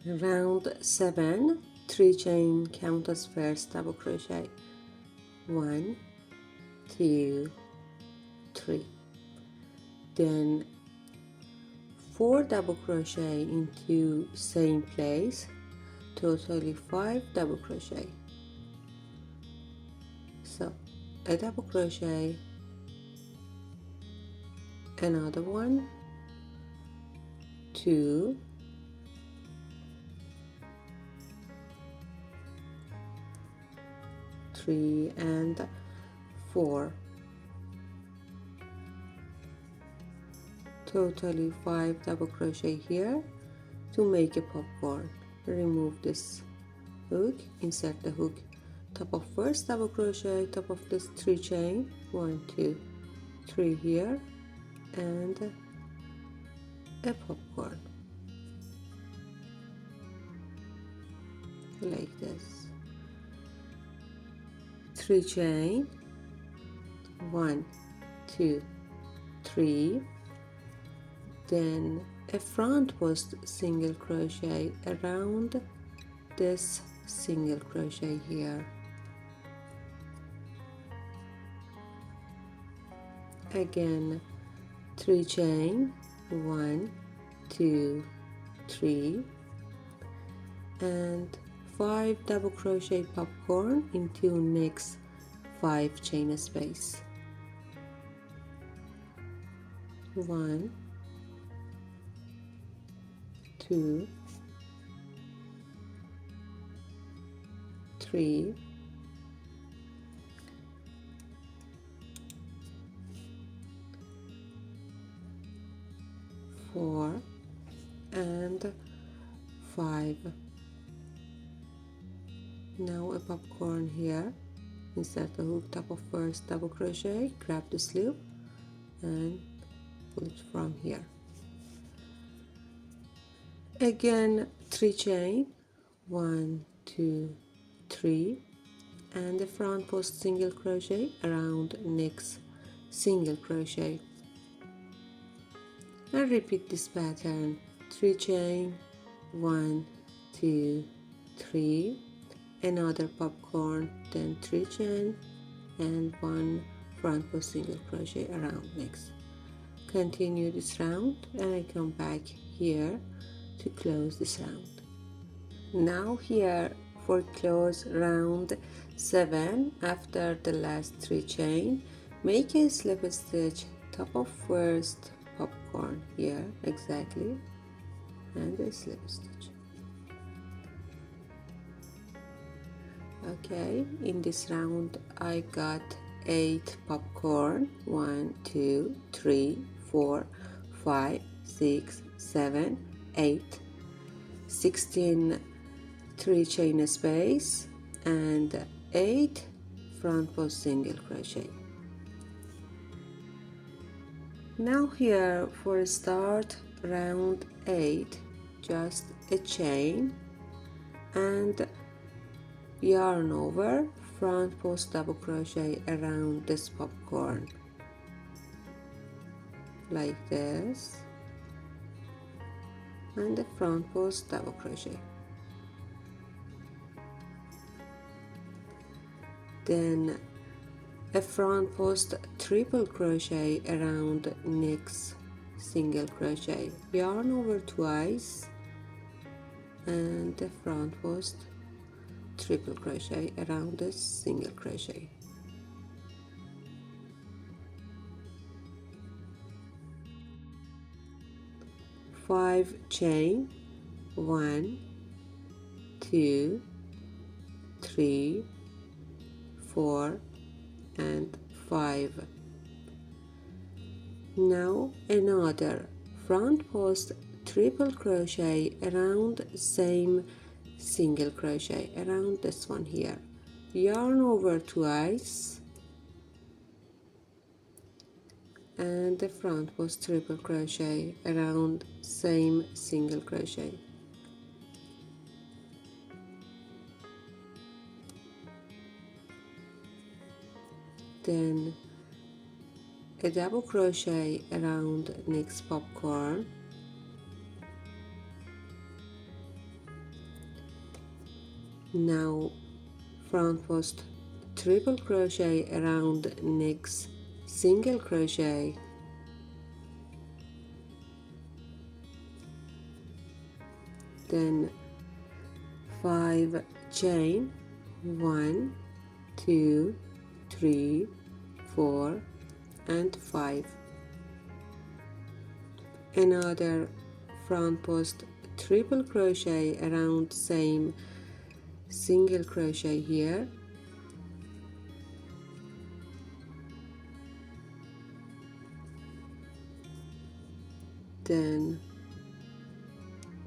round 7, 3 chain, count as first double crochet, 1 2 3, then 4 double crochet into same place, totally 5 double crochet. So a double crochet, another one, 2, 3 and 4, totally 5 double crochet here to make a popcorn. Remove this hook, insert the hook top of first double crochet, top of this 3 chain, 1 2 3 here, and a popcorn like this. 3 chain, 1 2 3, then a front post single crochet around this single crochet here, again 3 chain, 1 2 3, and 5 double crochet popcorn into next 5 chain space, 1 2 3 4 and 5. Now a popcorn here, insert the hook top of first double crochet, grab the sleeve and pull it from here. Again 3 chain, 1 2 3, and the front post single crochet around next single crochet, and repeat this pattern. 3 chain, 1 2 3, another popcorn, then 3 chain and 1 front post single crochet around next. Continue this round and I come back here to close this round. Now here for close round 7, after the last 3 chain, make a slip stitch top of first popcorn here exactly, and a slip stitch. Okay, in this round I got 8 popcorn, 1 2 3 4 5 6 7 8, 16 3 chain space and 8 front post single crochet. Now here for start round 8, just a chain and yarn over, front post double crochet around this popcorn like this, and the front post double crochet. Then a front post triple crochet around next single crochet, yarn over twice, and the front post triple crochet around this single crochet. Five chain, 1 2 3 4 and 5. Now another front post triple crochet around same single crochet around this one here, yarn over twice, and the front post triple crochet around same single crochet. Then a double crochet around next popcorn, Now front post triple crochet around next single crochet, then 5 chain, 1 2 3 4 and 5, another front post triple crochet around same single crochet here, then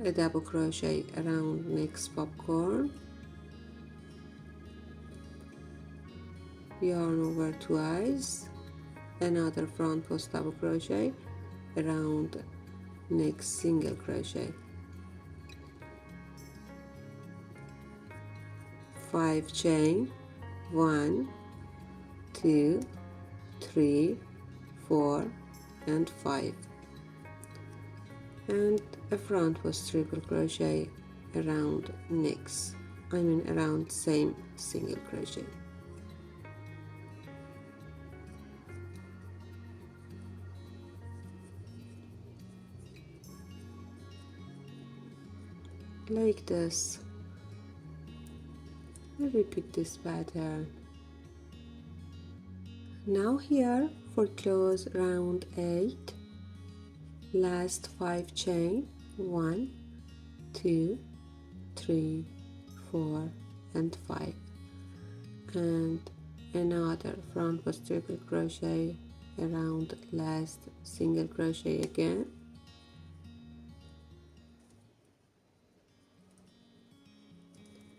a double crochet around next popcorn, yarn over twice, another front post double crochet around next single crochet, 5 chain, 1 2 3 4 and 5, and a front post triple crochet around next, around same single crochet. Like this. I repeat this pattern. Now here for close round 8, last 5 chain, 1 2 3 4 and 5, and another front post triple crochet around last single crochet again,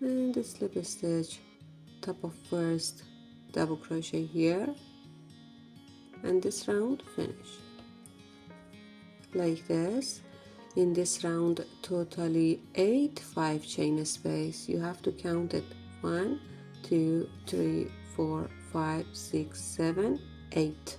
and a slip stitch top of first double crochet here, and this round finish like this. In this round totally 8 5 chain space, you have to count it 1 2 3 4 5 6 7 8.